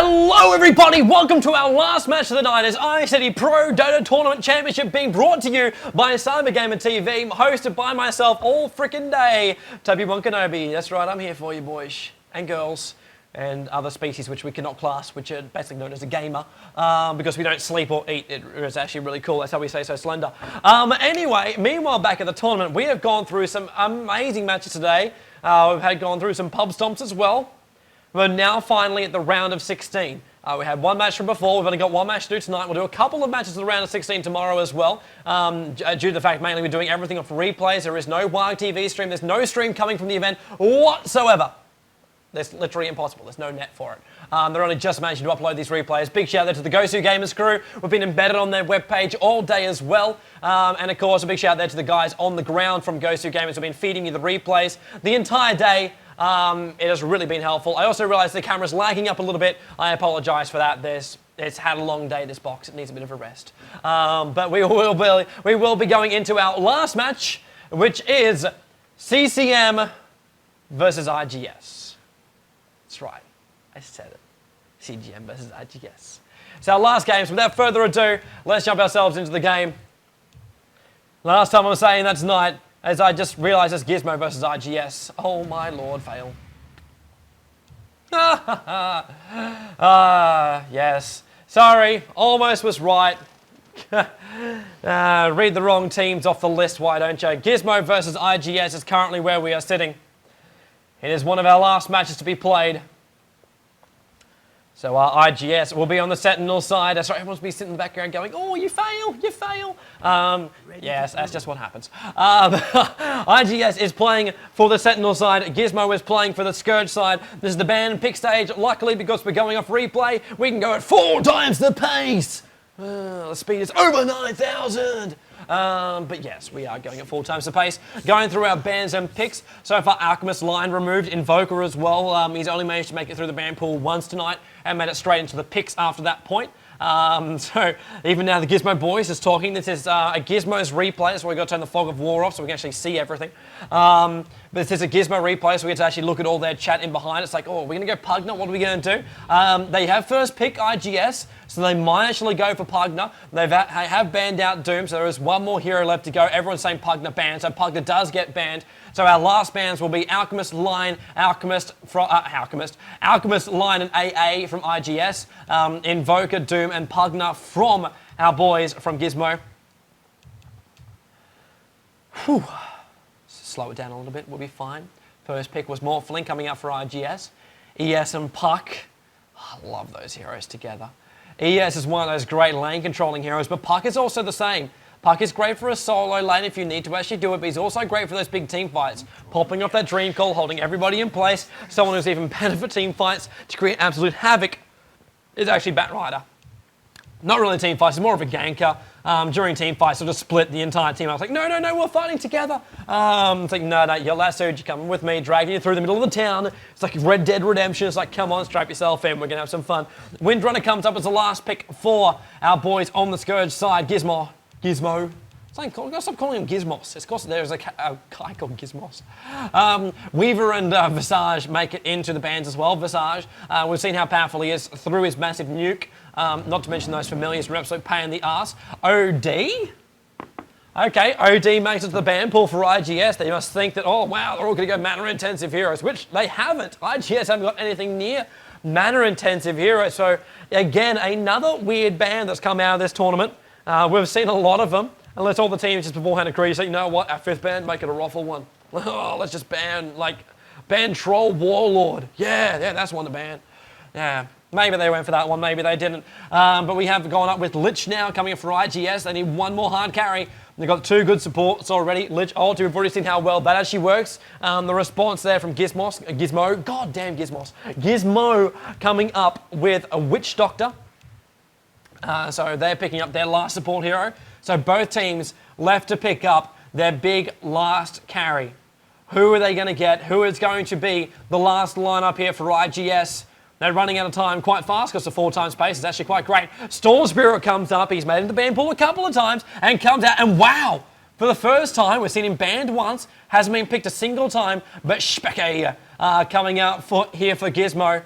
Hello everybody, welcome to our last match of the night as IGS Pro DOTA Tournament Championship being brought to you by CyberGamer TV, hosted by myself all frickin' day, Tobi Wan. That's right, I'm here for you boys and girls and other species which we cannot class, which are basically known as a gamer, because we don't sleep or eat. It is actually really cool, that's how we stay so slender. Anyway, meanwhile back at the tournament, we have gone through some amazing matches today. We've gone through some pub stomps as well. We're now finally at the round of 16. We had one match from before, we've only got one match to do tonight. We'll do a couple of matches in the round of 16 tomorrow as well. Due to the fact mainly we're doing everything off replays. There is no WAG TV stream, there's no stream coming from the event whatsoever. That's literally impossible, there's no net for it. They're only just managing to upload these replays. Big shout out to the GoSuGamers crew. We've been embedded on their webpage all day as well. And of course, a big shout out there to the guys on the ground from GoSuGamers who've been feeding you the replays the entire day. It has really been helpful. I also realised the camera's lagging up a little bit. I apologise for that. It's had a long day, this box. It needs a bit of a rest. But we will be going into our last match, which is CCM versus IGS. That's right. I said it. CGM versus IGS. So our last game, so without further ado, let's jump ourselves into the game. Last time I was saying that tonight, as I just realised it's Gismo versus IGS. Oh my lord, fail. Yes. Sorry, almost was right. Read the wrong teams off the list, why don't you? Gismo versus IGS is currently where we are sitting. It is one of our last matches to be played. So our IGS will be on the Sentinel side. That's right, everyone's be sitting in the background going, oh, you fail, you fail. Yes, that's just what happens. IGS is playing for the Sentinel side. Gismo is playing for the Scourge side. This is the ban pick stage. Luckily, because we're going off replay, we can go at 4 times the pace. The speed is over 9,000. But yes, we are going at 4 times the pace. Going through our bans and picks. So far, Alchemist line removed. Invoker as well. He's only managed to make it through the ban pool once tonight and made it straight into the picks after that point. So even now the Gismo boys is talking. This is a Gizmo's replay, so we've got to turn the fog of war off so we can actually see everything. But this is a Gismo replay, so we get to actually look at all their chat in behind. It's like, oh, we're going to go Pugner, what are we going to do? They have first pick IGS, so they might actually go for Pugner. They have banned out Doom, so there is one more hero left to go. Everyone's saying Pugner banned, so Pugner does get banned. So our last bans will be Alchemist, Line, Alchemist, Line and AA from IGS, Invoker, Doom and Pugner from our boys from Gismo. Whew. Slow it down a little bit, we'll be fine. First pick was Morphling coming up for IGS. ES and Puck. Oh, I love those heroes together. ES is one of those great lane controlling heroes, but Puck is also the same. Puck is great for a solo lane if you need to actually do it, but he's also great for those big team fights. Popping off that dream call, holding everybody in place. Someone who's even better for team fights to create absolute havoc is actually Batrider. Not really team fights, it's more of a ganker. During team fights, he'll just split the entire team. I was like, no, we're fighting together. It's like, no, you're lassoed, you're coming with me, dragging you through the middle of the town. It's like Red Dead Redemption. It's like, come on, strap yourself in, we're gonna have some fun. Windrunner comes up as the last pick for our boys on the Scourge side. Gizmo. I've got to stop calling him Gizmos. It's because there's a guy called Gizmos. Weaver and Visage make it into the bans as well. Visage, we've seen how powerful he is through his massive nuke. Not to mention those familiars from absolute pain in the ass. OD? Okay, OD makes it to the ban pool for IGS. They must think that, oh wow, they're all going to go mana-intensive heroes, which they haven't. IGS haven't got anything near mana-intensive heroes. So again, another weird ban that's come out of this tournament. We've seen a lot of them, unless all the teams just beforehand agree, so you know what, our 5th ban, make it a Ruffle one. Oh, let's just ban Troll Warlord. Yeah, that's one to ban. Yeah, maybe they went for that one, maybe they didn't. But we have gone up with Lich now, coming up for IGS. They need one more hard carry. They've got 2 good supports already. Lich ult, we've already seen how well that actually works. The response there from Gizmo, goddamn Gizmos. Gizmo coming up with a Witch Doctor. So they're picking up their last support hero. So both teams left to pick up their big last carry. Who are they going to get? Who is going to be the last lineup here for IGS? They're running out of time quite fast because the 4 times pace is actually quite great. Storm Spirit comes up. He's made it into the ban pool a couple of times and comes out. And wow! For the first time, we've seen him banned once. Hasn't been picked a single time. But Speke coming out here for Gizmo.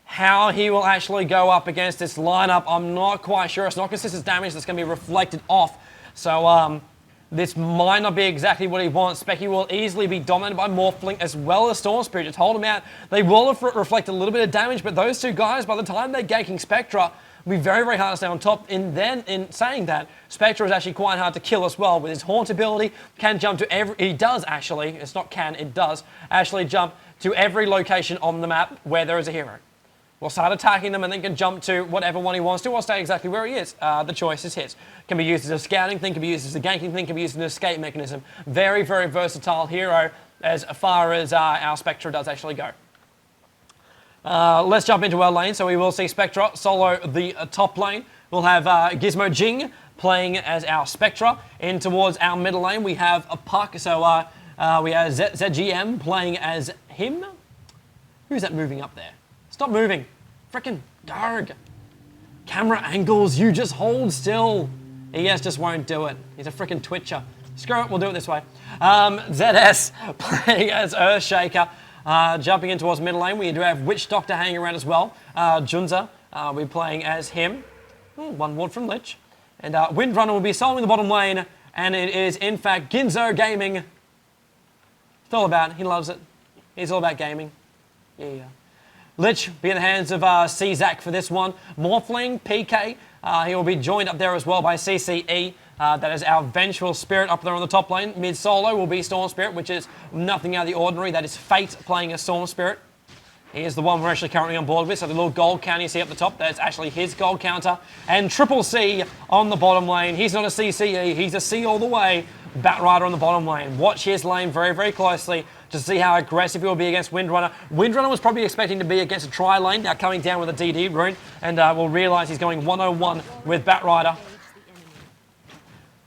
How he will actually go up against this lineup, I'm not quite sure. It's not consistent damage that's going to be reflected off. So this might not be exactly what he wants. Specky will easily be dominated by Morphling as well as Storm Spirit. Just hold him out. They will reflect a little bit of damage, but those two guys, by the time they're ganking Spectra, will be very, very hard to stay on top. And then, in saying that, Spectra is actually quite hard to kill as well. With his Haunt ability, can jump to every... He does, actually. It's not can, it does actually jump to every location on the map where there is a hero. We'll start attacking them and then can jump to whatever one he wants to or stay exactly where he is. The choice is his. Can be used as a scouting thing, can be used as a ganking thing, can be used as an escape mechanism. Very, very versatile hero as far as our Spectra does actually go. Let's jump into our lane. So we will see Spectra solo the top lane. We'll have Gismo Jing playing as our Spectra. In towards our middle lane, we have a Puck. So we have ZGM playing as him. Who's that moving up there? Stop moving. Frickin' Darg. Camera angles, you just hold still. ES just won't do it. He's a frickin' twitcher. Screw it, we'll do it this way. ZS playing as Earthshaker. Jumping in towards middle lane, we do have Witch Doctor hanging around as well. Junza, we're playing as him. One ward from Lich. And Windrunner will be soloing the bottom lane. And it is, in fact, Ginzo Gaming. It's all about, he loves it. He's all about gaming. Yeah. Lich be in the hands of CZAC for this one. Morphling, PK, he will be joined up there as well by CCE. That is our Vengeful Spirit up there on the top lane. Mid-solo will be Storm Spirit, which is nothing out of the ordinary. That is Fate playing as Storm Spirit. He is the one we're actually currently on board with. So the little gold counter you see up the top, that's actually his gold counter. And Triple C on the bottom lane. He's not a CCE, he's a C all the way. Batrider on the bottom lane. Watch his lane very, very closely to see how aggressive he will be against Windrunner. Windrunner was probably expecting to be against a tri-lane, now coming down with a DD rune, and we'll realise he's going 101 with Batrider.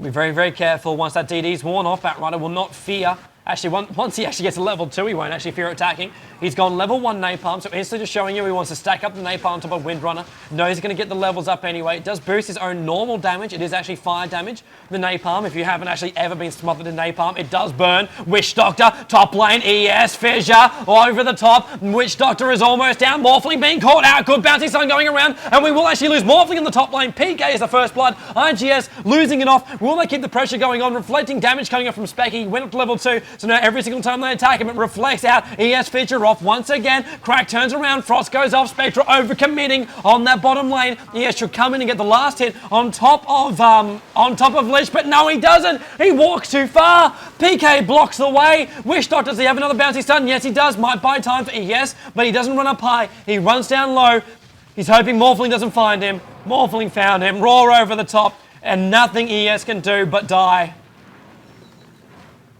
Be very, very careful. Once that DD is worn off, Batrider will not fear. Actually, once he actually gets to level 2, he won't actually fear attacking. He's gone level 1 Napalm, so instantly just showing you he wants to stack up the Napalm on top of Windrunner. Knows he's going to get the levels up anyway. It does boost his own normal damage. It is actually fire damage. The Napalm, if you haven't actually ever been smothered in Napalm, it does burn. Witch Doctor, top lane, ES, Fissure, over the top. Witch Doctor is almost down. Morphling being caught out. Good bouncy sun going around, and we will actually lose Morphling in the top lane. PK is the first blood. IGS losing it off. Will they keep the pressure going on? Reflecting damage coming up from Specky. Went up to level 2. So now every single time they attack him, it reflects out. ES Fissure off once again. Crack turns around. Frost goes off. Spectra overcommitting on that bottom lane. ES should come in and get the last hit on top of Lich, but no, he doesn't. He walks too far. PK blocks the way. Wish Doctor, does he have another bouncy stun? Yes, he does. Might buy time for ES, but he doesn't run up high. He runs down low. He's hoping Morphling doesn't find him. Morphling found him. Roar over the top, and nothing ES can do but die.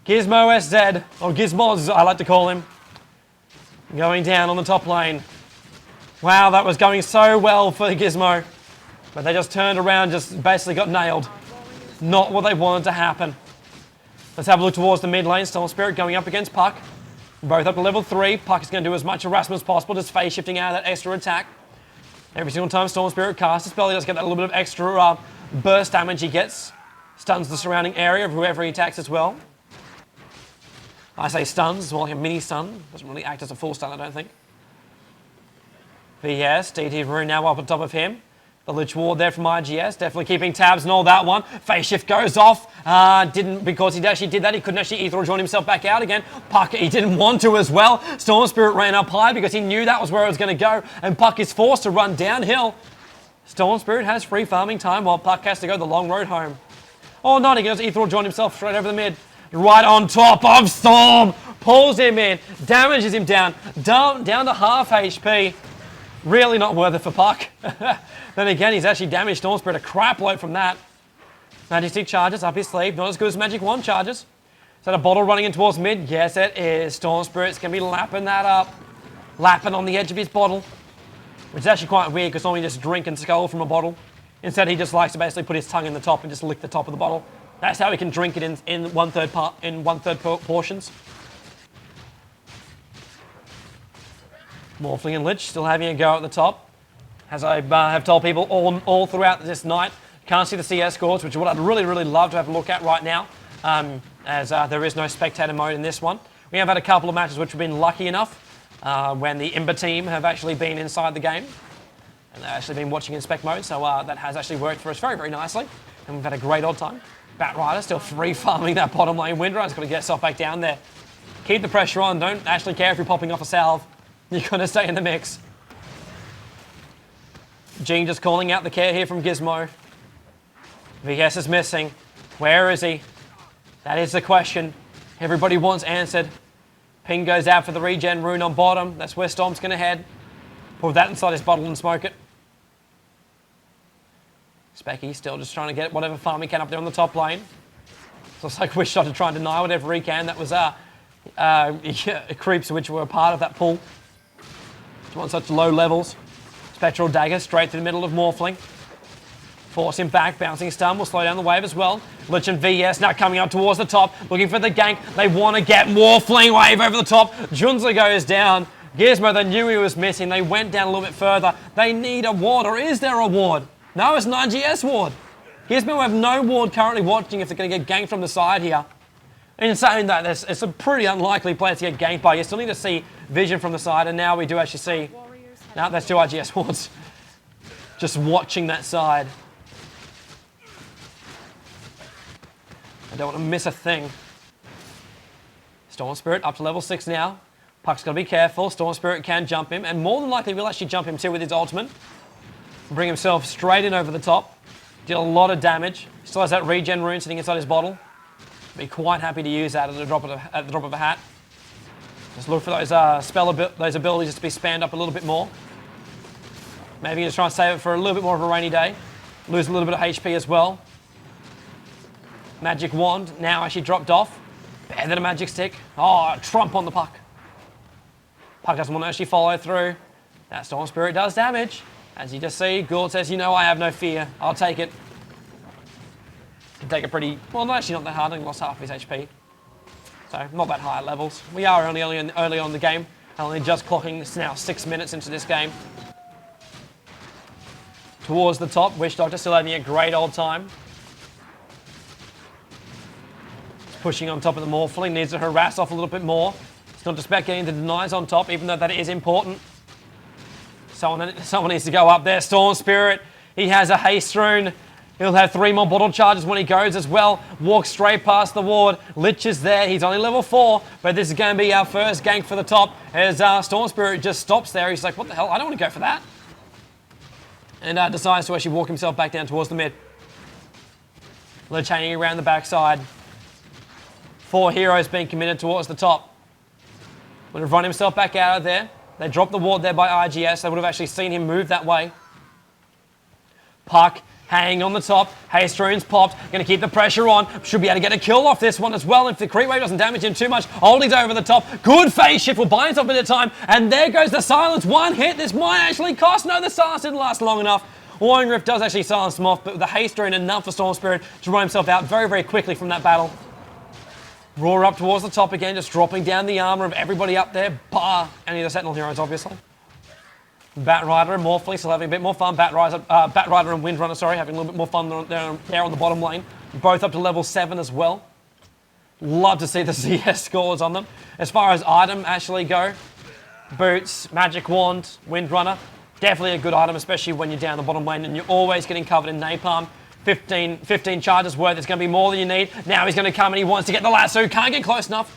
Gismo SZ, or Gizmo, I like to call him, going down on the top lane. Wow, that was going so well for Gismo, but they just turned around, just basically got nailed. Not what they wanted to happen. Let's have a look towards the mid lane. Storm Spirit going up against Puck. Both up to level 3. Puck is going to do as much harassment as possible, just phase shifting out of that extra attack. Every single time Storm Spirit casts a spell, he does get that little bit of extra burst damage he gets. Stuns the surrounding area of whoever he attacks as well. I say stuns, it's more like a mini stun. Doesn't really act as a full stun, I don't think. VS, DT Rune now up on top of him. The Lich Ward there from IGS, definitely keeping tabs and all that one. Phase shift goes off. Because he actually did that, he couldn't actually Ethereal join himself back out again. Puck, he didn't want to as well. Storm Spirit ran up high because he knew that was where it was going to go. And Puck is forced to run downhill. Storm Spirit has free farming time while Puck has to go the long road home. Oh, not, he goes Ethereal join himself straight over the mid. Right on top of Storm. Pulls him in. Damages him down to half HP. Really not worth it for Puck. Then again, he's actually damaged Storm Spirit a crap load from that. Magic Stick charges up his sleeve. Not as good as Magic Wand charges. Is that a bottle running in towards mid? Yes, it is. Storm Spirit's going to be lapping that up. Lapping on the edge of his bottle. Which is actually quite weird because normally you just drink and skull from a bottle. Instead, he just likes to basically put his tongue in the top and just lick the top of the bottle. That's how he can drink it in one-third portions. Morphling and Lich still having a go at the top. As I have told people all throughout this night, can't see the CS scores, which is what I'd really, really love to have a look at right now, as there is no spectator mode in this one. We have had a couple of matches which have been lucky enough when the Imber team have actually been inside the game. And they've actually been watching in spec mode, so that has actually worked for us very, very nicely. And we've had a great old time. Batrider still free farming that bottom lane. Windrunner's got to get himself back down there. Keep the pressure on. Don't actually care if you're popping off a salve. You're going to stay in the mix. Gene just calling out the care here from Gismo. VS is missing. Where is he? That is the question. Everybody wants answered. Ping goes out for the regen rune on bottom. That's where Storm's going to head. Put that inside his bottle and smoke it. Specky still just trying to get whatever farm he can up there on the top lane. So it's like Wishshot to try and deny whatever he can. That was creeps which were a part of that pull. On such low levels. Spectral Dagger straight through the middle of Morphling. Force him back, bouncing stun will slow down the wave as well. Lich and VS now coming up towards the top, looking for the gank. They want to get Morphling wave over the top. Junza goes down. Gismo, they knew he was missing. They went down a little bit further. They need a ward, or is there a ward? No, it's an IGS ward. Gismo have no ward currently watching if they're going to get ganked from the side here. In saying that, it's a pretty unlikely player to get ganked by. You still need to see vision from the side, and now we do actually see... Now that's 2 IGS wards. Just watching that side. I don't want to miss a thing. Storm Spirit up to level 6 now. Puck's got to be careful. Storm Spirit can jump him, and more than likely will actually jump him too with his ultimate. Bring himself straight in over the top. Deal a lot of damage. Still has that regen rune sitting inside his bottle. Be quite happy to use that at the drop of a hat. Just look for those those abilities to be spammed up a little bit more. Maybe just try and save it for a little bit more of a rainy day. Lose a little bit of HP as well. Magic Wand now actually dropped off. Better than a Magic Stick. Oh, Trump on the puck. Puck doesn't want to actually follow through. That Storm Spirit does damage. As you just see, Gould says, you know, I have no fear. I'll take it. Can take it pretty, well, actually not that hard. I lost half his HP. So, not that high at levels. We are early on in the game. Only just clocking this now 6 minutes into this game. Towards the top, Wish Doctor still having a great old time. Pushing on top of the Morphling, needs to harass off a little bit more. It's not just about getting the denies on top, even though that is important. Someone needs to go up there. Storm Spirit, he has a haste rune. He'll have 3 more bottle charges when he goes as well. Walks straight past the ward. Lich is there. He's only level 4, but this is going to be our first gank for the top. As Storm Spirit just stops there. He's like, what the hell? I don't want to go for that. And decides to actually walk himself back down towards the mid. Lich hanging around the backside. 4 heroes being committed towards the top. Would have run himself back out of there. They dropped the ward there by IGS. They would have actually seen him move that way. Puck hanging on the top. Haste rune's popped. Going to keep the pressure on. Should be able to get a kill off this one as well. If the creep wave doesn't damage him too much. Oldie's over the top. Good phase shift. Will buy himself a bit of time. And there goes the silence. One hit. This might actually cost. No, the silence didn't last long enough. Warring Rift does actually silence him off. But with the haste rune enough for Storm Spirit to run himself out very, very quickly from that battle. Roar up towards the top again. Just dropping down the armor of everybody up there. Bar any of the Sentinel heroes, obviously. Batrider and Morphling still having a bit more fun. Batrider and Windrunner, sorry, having a little bit more fun there on the bottom lane. Both up to level 7 as well. Love to see the CS scores on them. As far as item actually go, Boots, Magic Wand, Windrunner, definitely a good item, especially when you're down the bottom lane and you're always getting covered in Napalm. 15 charges worth, it's going to be more than you need. Now he's going to come and he wants to get the lasso, can't get close enough.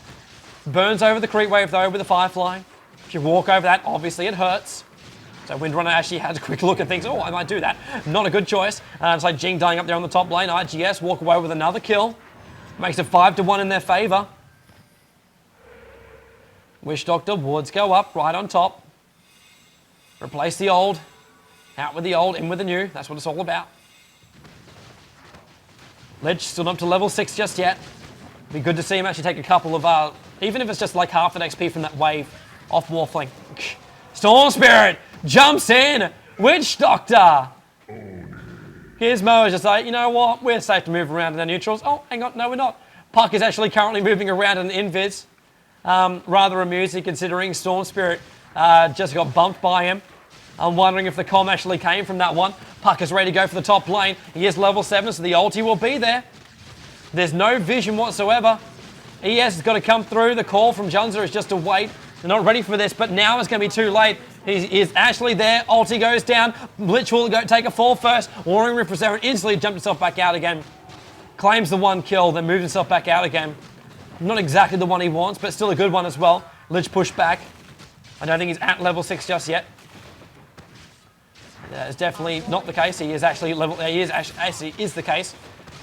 Burns over the creep wave though with the Firefly. If you walk over that, obviously it hurts. So Windrunner actually has a quick look and thinks, oh, I might do that. Not a good choice. It's like Jing dying up there on the top lane. IGS walk away with another kill. Makes it 5-1 in their favour. Wish Doctor, wards go up right on top. Replace the old. Out with the old, in with the new. That's what it's all about. Lich still not up to level 6 just yet. Be good to see him actually take a couple of, even if it's just like half an XP from that wave off Morphling. Storm Spirit jumps in. Witch Doctor. Gismo is just like, you know what? We're safe to move around in the neutrals. Oh, hang on. No, we're not. Puck is actually currently moving around in invis. Rather amusing considering Storm Spirit just got bumped by him. I'm wondering if the comm actually came from that one. Puck is ready to go for the top lane. He is level 7, so the ulti will be there. There's no vision whatsoever. ES has got to come through. The call from Junza is just to wait. They're not ready for this, but now it's going to be too late. He is actually there. Ulti goes down. Blitz will take a fall first. Warring Rift was there and instantly jumped himself back out again. Claims the 1 kill, then moves himself back out again. Not exactly the one he wants, but still a good one as well. Lich pushed back. I don't think he's at level 6 just yet. That is definitely not the case. He is actually level. He is actually is the case.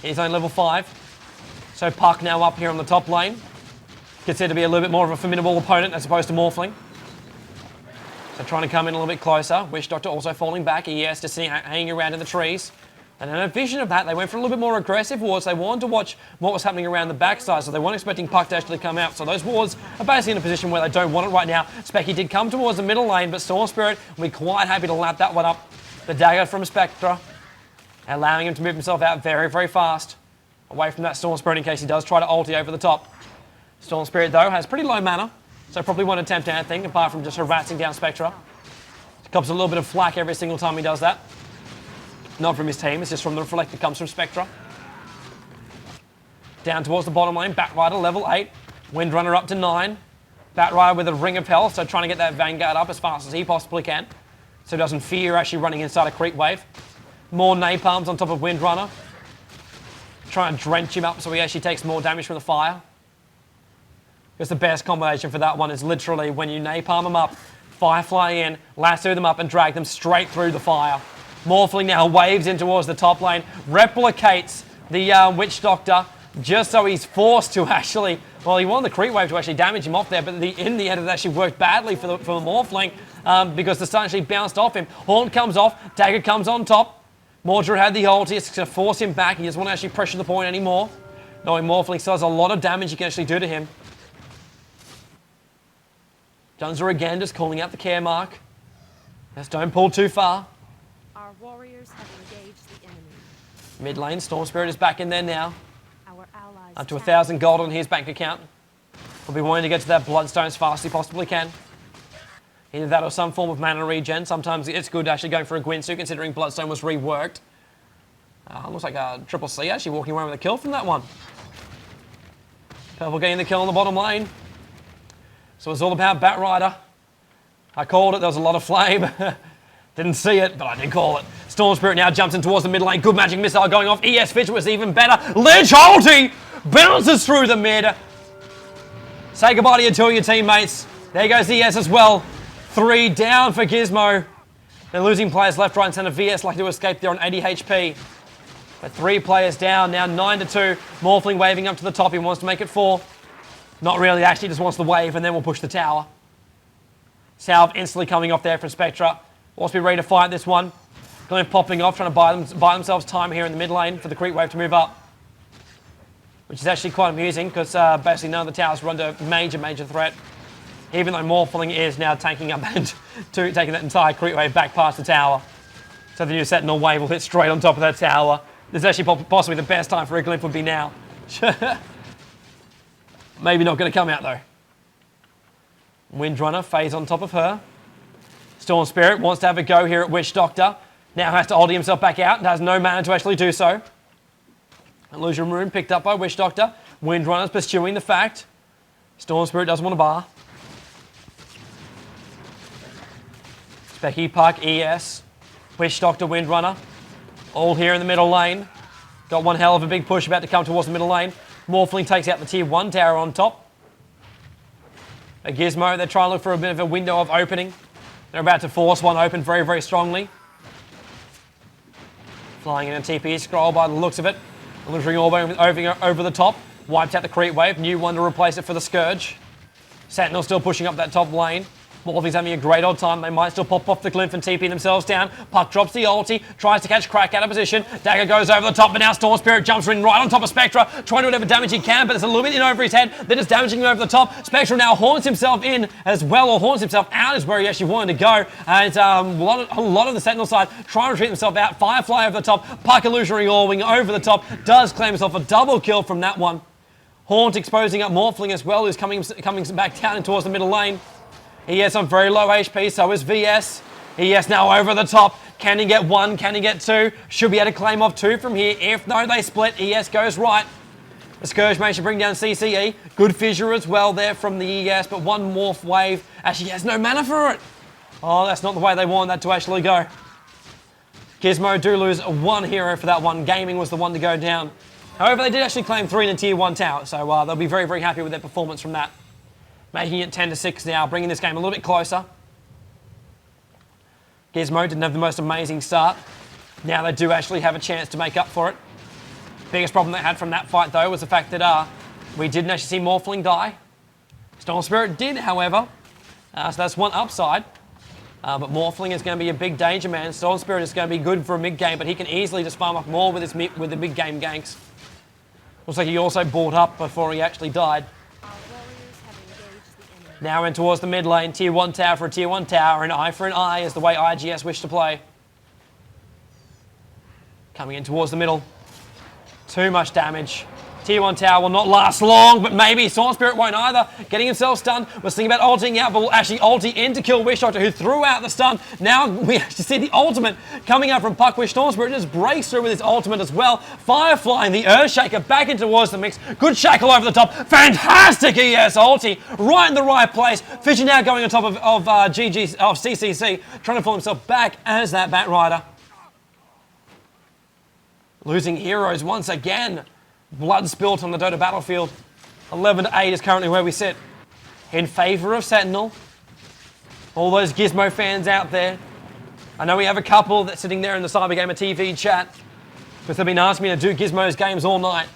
He's only level 5. So Puck now up here on the top lane. Considered to be a little bit more of a formidable opponent as opposed to Morphling. So trying to come in a little bit closer. Wish Doctor also falling back. ES just hanging around in the trees. And in a vision of that, they went for a little bit more aggressive wards. They wanted to watch what was happening around the backside, so they weren't expecting Puck to actually come out. So those wards are basically in a position where they don't want it right now. Specky did come towards the middle lane, but Storm Spirit will be quite happy to lap that one up. The dagger from Spectra, allowing him to move himself out very, very fast. Away from that Storm Spirit in case he does try to ulti over the top. Storm Spirit, though, has pretty low mana, so probably won't attempt anything apart from just harassing down Spectra. Cops a little bit of flack every single time he does that. Not from his team, it's just from the reflect that comes from Spectra. Down towards the bottom lane, Batrider level 8. Windrunner up to 9. Batrider with a ring of health, so trying to get that Vanguard up as fast as he possibly can. So he doesn't fear actually running inside a creep wave. More napalms on top of Windrunner. Trying to drench him up so he actually takes more damage from the fire. Because the best combination for that one is literally when you napalm them up, Firefly in, lasso them up and drag them straight through the fire. Morphling now waves in towards the top lane, replicates the Witch Doctor, just so he's forced to actually, well, he wanted the creep wave to actually damage him off there, but in the end it actually worked badly for the Morphling because the stun actually bounced off him. Haunt comes off, Dagger comes on top. Mordred had the ulti, it's going to force him back. He doesn't want to actually pressure the point anymore. Knowing Morphling still has a lot of damage he can actually do to him. Junzer again just calling out the care mark. Just don't pull too far. Our warriors have engaged the enemy. Mid lane, Storm Spirit is back in there now. Our allies Up to 1,000 gold on his bank account. We'll be wanting to get to that Bloodstone as fast as he possibly can. Either that or some form of mana regen. Sometimes it's good actually going for a Gwynsu considering Bloodstone was reworked. Looks like a Triple C actually walking away with a kill from that one. Purple getting the kill on the bottom lane. So it's all about Batrider. I called it, there was a lot of flame. Didn't see it, but I did call it. Storm Spirit now jumps in towards the mid lane. Good magic missile going off. ES Fidget was even better. Lich ulti bounces through the mid. Say goodbye to your 2 of your teammates. There goes ES as well. 3 down for Gismo. They're losing players left, right, and centre. VS lucky to escape there on 80 HP. But 3 players down, now 9-2. Morphling waving up to the top. He wants to make it 4. Not really, actually just wants the wave, and then we'll push the tower. Salve instantly coming off there from Spectra. Wants to be ready to fight this one. Glyph popping off, trying to buy themselves time here in the mid lane for the creep wave to move up. Which is actually quite amusing, because basically none of the towers are under major threat. Even though Morphling is now tanking up and taking that entire creep wave back past the tower. So the new Sentinel wave will hit straight on top of that tower. This is actually possibly the best time for a Glyph would be now. Maybe not going to come out though. Windrunner phase on top of her. Storm Spirit wants to have a go here at Witch Doctor. Now has to ulti himself back out and has no mana to actually do so. Illusion Rune picked up by Witch Doctor. Windrunner's pursuing the fact. Storm Spirit doesn't want to bar. Specky, Puck, ES. Witch Doctor, Windrunner. All here in the middle lane. Got one hell of a big push about to come towards the middle lane. Morphling takes out the tier 1 tower on top. A Gismo, they're trying to look for a bit of a window of opening. They're about to force one open very strongly. Flying in a TP scroll by the looks of it. Illusory Orb over the top. Wiped out the creep wave. New one to replace it for the Scourge. Sentinel still pushing up that top lane. Morphing's having a great old time. They might still pop off the Glyph and TP themselves down. Puck drops the ulti, tries to catch Crack out of position. Dagger goes over the top, but now Storm Spirit jumps in right on top of Spectra, trying to do whatever damage he can, but it's a little bit in over his head. They're just damaging him over the top. Spectra now haunts himself in as well, or haunts himself out is where he actually wanted to go. And a lot of the Sentinel side trying to retreat themselves out. Firefly over the top, Puck Illusionary Orbing over the top, does claim himself a double kill from that one. Haunt exposing up Morphling as well, who's coming back down towards the middle lane. ES on very low HP, so is VS. ES now over the top. Can he get 1? Can he get 2? Should be able to claim off 2 from here. If no, they split. ES goes right. The Scourge managed to bring down CCE. Good fissure as well there from the ES, but one morph wave actually has no mana for it. Oh, that's not the way they wanted that to actually go. Gismo do lose one hero for that one. Gaming was the one to go down. However, they did actually claim 3 in a tier 1 tower, so they'll be very, very happy with their performance from that. Making it 10-6 now, bringing this game a little bit closer. Gismo didn't have the most amazing start. Now they do actually have a chance to make up for it. Biggest problem they had from that fight, though, was the fact that we didn't actually see Morphling die. Storm Spirit did, however, so that's one upside. But Morphling is going to be a big danger, man. Storm Spirit is going to be good for a mid-game, but he can easily just farm up more with the mid-game ganks. Looks like he also bought up before he actually died. Now in towards the mid lane, tier 1 tower for a tier 1 tower, an eye for an eye is the way IGS wish to play. Coming in towards the middle. Too much damage. Tier 1 tower will not last long, but maybe Storm Spirit won't either. Getting himself stunned. Was thinking about ulting out, but will actually ulti in to kill Wish Doctor, who threw out the stun. Now we actually see the ultimate coming out from Puckwish. Storm Spirit just breaks through with his ultimate as well. Firefly and the Earthshaker back in towards the mix. Good shackle over the top. Fantastic ES ulti. Right in the right place. Fisher now going on top of CCC, trying to pull himself back as that Bat Rider. Losing heroes once again. Blood spilt on the Dota battlefield. 11-8 is currently where we sit. In favour of Sentinel. All those Gismo fans out there. I know we have a couple that's sitting there in the CyberGamer TV chat, because they've been asking me to do Gizmo's games all night.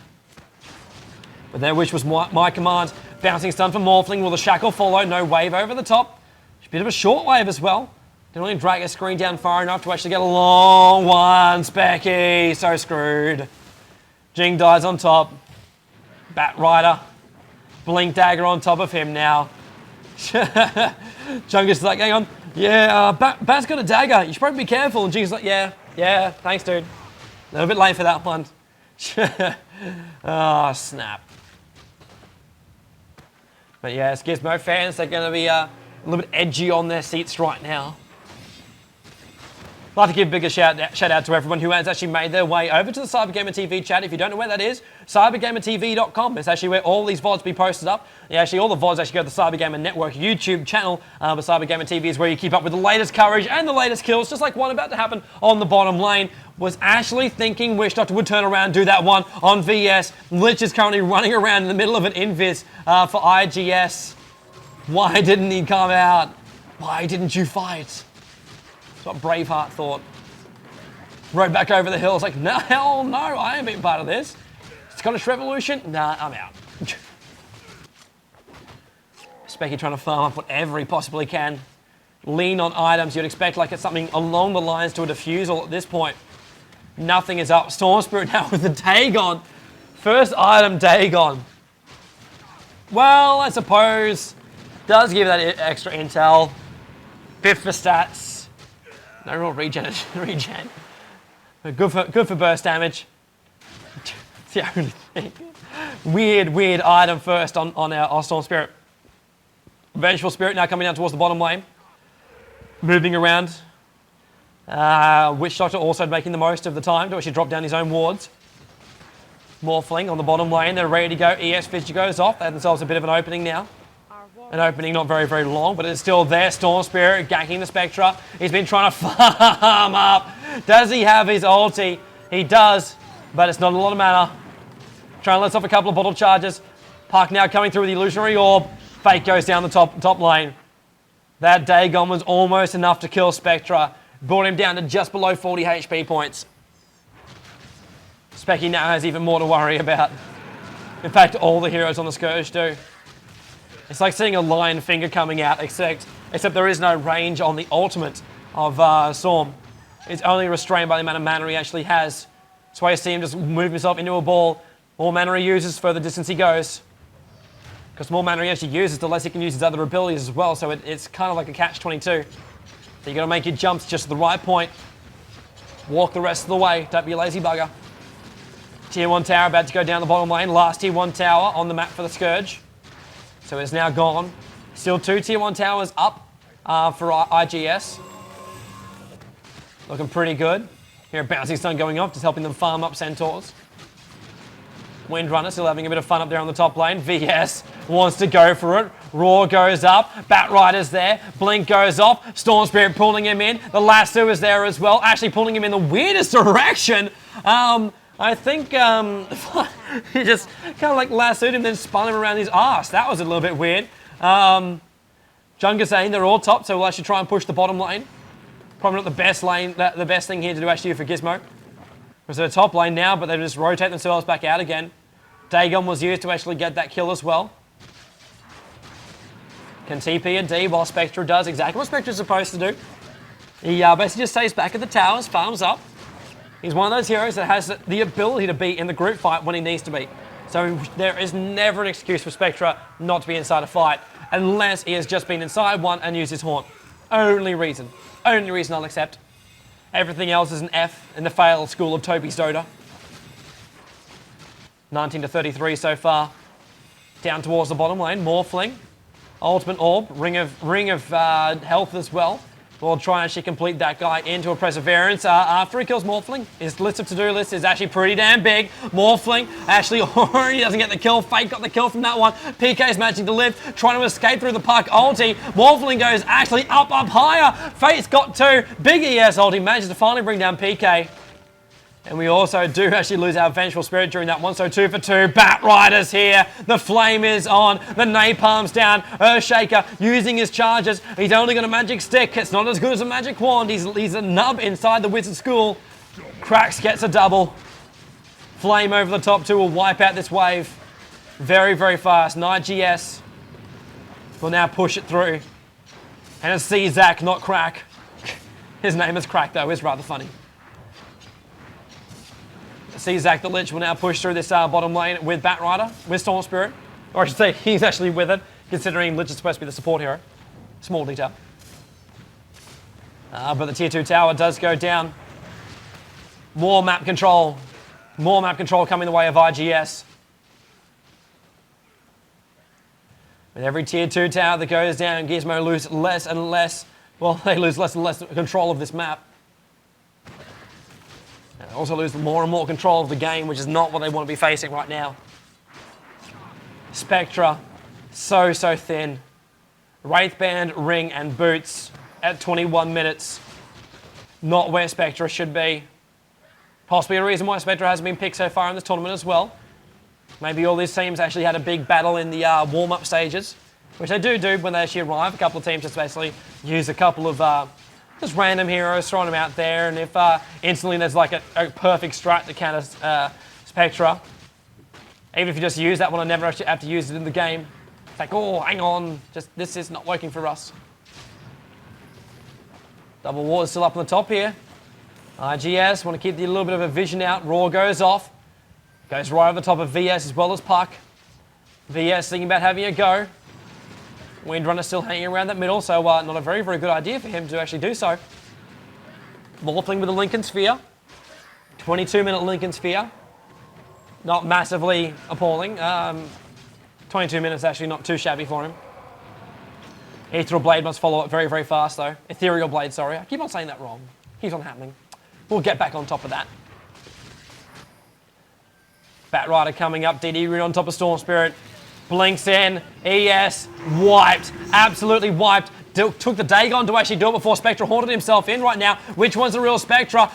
But their wish was my command. Bouncing stun for Morphling. Will the shackle follow? No wave over the top. A bit of a short wave as well. Didn't really drag a screen down far enough to actually get a long one. Specky. So screwed. Jing dies on top. Bat Rider. Blink Dagger on top of him now. Chungus is like, hang on. Yeah, Bat's got a dagger. You should probably be careful. And Jing's like, yeah, thanks, dude. A little bit late for that one. Oh, snap. But yeah, it's Gizmo fans. They're going to be a little bit edgy on their seats right now. I'd like to give a bigger shout out to everyone who has actually made their way over to the CyberGamer TV chat. If you don't know where that is, cybergamertv.com. It's actually where all these VODs be posted up. Yeah, actually, all the VODs actually go to the CyberGamer Network YouTube channel. But CyberGamer TV is where you keep up with the latest coverage and the latest kills, just like one about to happen on the bottom lane. Was actually thinking Wish Doctor would turn around and do that one on VS. Lich is currently running around in the middle of an invis for IGS. Why didn't he come out? Why didn't you fight? That's what Braveheart thought. Rode back over the hills like, no, hell no, I ain't being part of this. Scottish Revolution? Nah, I'm out. Specky trying to farm up whatever he possibly can. Lean on items. You'd expect like it's something along the lines to a defusal at this point. Nothing is up. Storm Spirit now with the Dagon. First item, Dagon. Well, I suppose does give that extra intel. Bit for stats. No real regen. Good for burst damage. It's the only thing. Weird item first on our Storm Spirit. Vengeful Spirit now coming down towards the bottom lane. Moving around. Witch Doctor also making the most of the time to actually drop down his own wards. Morphling on the bottom lane. They're ready to go. ES Fissure goes off. They have themselves a bit of an opening now. An opening not very, very long, but it's still there. Storm Spirit ganking the Spectra. He's been trying to farm up. Does he have his ulti? He does, but it's not a lot of mana. Trying to let off a couple of bottle charges. Puck now coming through with the illusionary orb. Fake goes down the top lane. That Dagon was almost enough to kill Spectra. Brought him down to just below 40 HP points. Specky now has even more to worry about. In fact, all the heroes on the Scourge do. It's like seeing a lion finger coming out, except there is no range on the ultimate of Storm. It's only restrained by the amount of mana he actually has. That's why you see him just move himself into a ball. More mana he uses, further distance he goes. Because the more mana he actually uses, the less he can use his other abilities as well, so it's kind of like a catch-22. So you got to make your jumps just at the right point. Walk the rest of the way, don't be a lazy bugger. Tier 1 tower about to go down the bottom lane. Last Tier 1 tower on the map for the Scourge. So it's now gone. Still 2 Tier 1 towers up for IGS. Looking pretty good. Here a bouncing stun going off, just helping them farm up Centaurs. Windrunner still having a bit of fun up there on the top lane. VS wants to go for it. Raw goes up. Batrider's there. Blink goes off. Storm Spirit pulling him in. The lasso is there as well. Actually pulling him in the weirdest direction. I think he just kind of like lassoed him, then spun him around his arse. That was a little bit weird. Junga saying they're all top, so we'll actually try and push the bottom lane. Probably not the best lane, the best thing here to do actually for Gismo. Because they're top lane now, but they just rotate themselves back out again. Dagon was used to actually get that kill as well. Can TP a D while Spectra does exactly what Spectra's supposed to do. He basically just stays back at the towers, farms up. He's one of those heroes that has the ability to be in the group fight when he needs to be. So there is never an excuse for Spectra not to be inside a fight, unless he has just been inside one and used his haunt. Only reason I'll accept. Everything else is an F in the fail school of Tobi's Dota. 19 to 33 so far. Down towards the bottom lane, Morphling. Ultimate Orb, Ring of Health as well. We'll try and actually complete that guy into a Perseverance after he kills Morphling. His list of to-do list is actually pretty damn big. Morphling actually already doesn't get the kill. Fake got the kill from that one. PK's managing to live, trying to escape through the puck ulti. Morphling goes actually up higher. Fate's got two. Big ES ulti manages to finally bring down PK. And we also do actually lose our Vengeful Spirit during that one, so 2 for 2. Batrider's here. The flame is on. The napalm's down. Earthshaker using his charges. He's only got a magic stick. It's not as good as a magic wand. He's a nub inside the wizard school. Krax gets a double. Flame over the top two will wipe out this wave very, very fast. IGS will now push it through. And it's C-Zack, not Crack. His name is Crack, though. It's rather funny. C-Zack the Lich will now push through this bottom lane with Batrider, with Storm Spirit. Or I should say, he's actually with it, considering Lich is supposed to be the support hero. Small detail. But the tier 2 tower does go down. More map control. More map control coming the way of IGS. With every tier 2 tower that goes down, Gismo lose less and less. Well, they lose less and less control of this map. They also lose more and more control of the game, which is not what they want to be facing right now. Spectra, so thin. Wraithband, Ring, and Boots at 21 minutes. Not where Spectra should be. Possibly a reason why Spectra hasn't been picked so far in this tournament as well. Maybe all these teams actually had a big battle in the warm-up stages, which they do when they actually arrive. A couple of teams just basically use a couple of just random heroes, throwing them out there, and if instantly there's like a perfect strat that counters Spectra, even if you just use that one, I never actually have to use it in the game. It's like, oh, hang on, just this is not working for us. Double War is still up on the top here. IGS want to keep a little bit of a vision out. Raw goes off. Goes right over the top of VS as well as Puck. VS thinking about having a go. Windrunner still hanging around that middle, so not a very, very good idea for him to actually do so. Morphling with the Lincoln Sphere. 22-minute Lincoln Sphere. Not massively appalling. 22 minutes actually not too shabby for him. Ethereal Blade must follow up very, very fast though. Ethereal Blade, sorry. I keep on saying that wrong. Keeps on happening. We'll get back on top of that. Batrider coming up. DD Rune on top of Storm Spirit. Blinks in. ES wiped. Absolutely wiped. Took the Dagon to actually do it before Spectra haunted himself in right now. Which one's the real Spectra?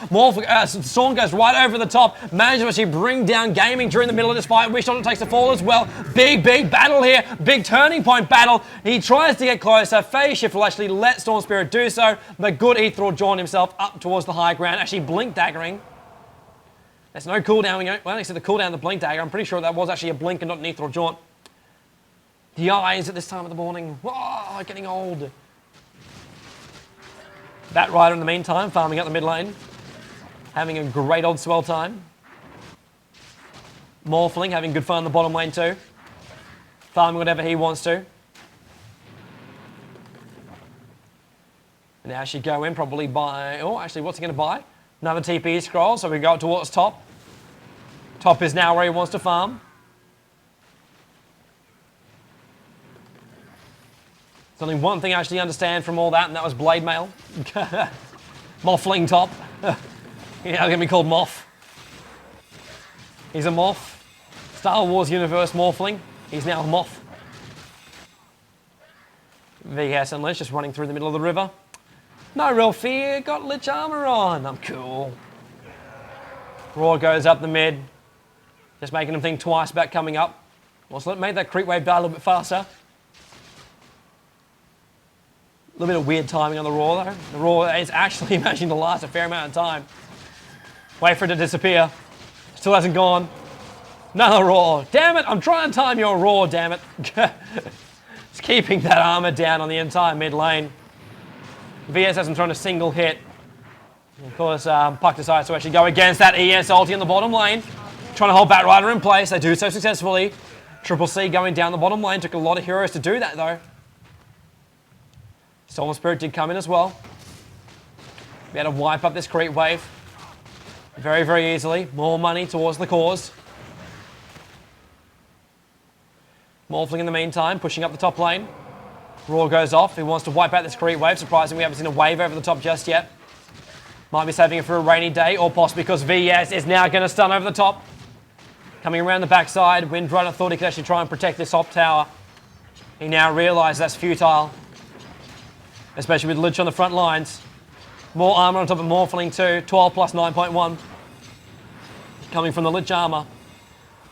Storm goes right over the top. Managed to actually bring down Gaming during the middle of this fight. Wishdom takes the fall as well. Big battle here. Big turning point battle. He tries to get closer. Phase Shift will actually let Storm Spirit do so. But good Ethereal drawn himself up towards the high ground. Actually blink daggering. There's no cooldown. Well, except the cooldown of the blink dagger. I'm pretty sure that was actually a blink and not an Ethereal jaunt. The eyes at this time of the morning. Whoa, getting old. Batrider in the meantime, farming up the mid lane. Having a great old swell time. Morphling having good fun in the bottom lane too. Farming whatever he wants to. Now she go in, probably buy... Oh, actually, what's he going to buy? Another TP scroll, so we go towards top. Top is now where he wants to farm. There's only one thing I actually understand from all that, and that was Blade Mail. Mothling top. He's now going to be called Moth. He's a moth. Star Wars universe Morphling. He's now a Moth. VS and Lich just running through the middle of the river. No real fear, got Lich armor on. I'm cool. Roar goes up the mid. Just making him think twice about coming up. Also, it made that creep wave die a little bit faster. A little bit of weird timing on the Roar though. The Roar is actually managing to last a fair amount of time. Wait for it to disappear. Still hasn't gone. Another Roar. Damn it, I'm trying to time your Roar, damn it. It's keeping that armor down on the entire mid lane. VS hasn't thrown a single hit. And of course, Puck decides to actually go against that ES ulti in the bottom lane. Trying to hold Batrider in place. They do so successfully. Triple C going down the bottom lane. Took a lot of heroes to do that though. Storm Spirit did come in as well. Be able to wipe up this creep wave. Very, very easily. More money towards the cause. Morphling in the meantime, pushing up the top lane. Roar goes off. He wants to wipe out this creep wave. Surprisingly, we haven't seen a wave over the top just yet. Might be saving it for a rainy day, or possibly because VS is now going to stun over the top. Coming around the backside, Windrunner thought he could actually try and protect this top tower. He now realizes that's futile. Especially with Lich on the front lines. More armor on top of Morphling too. 12 plus 9.1. Coming from the Lich armor.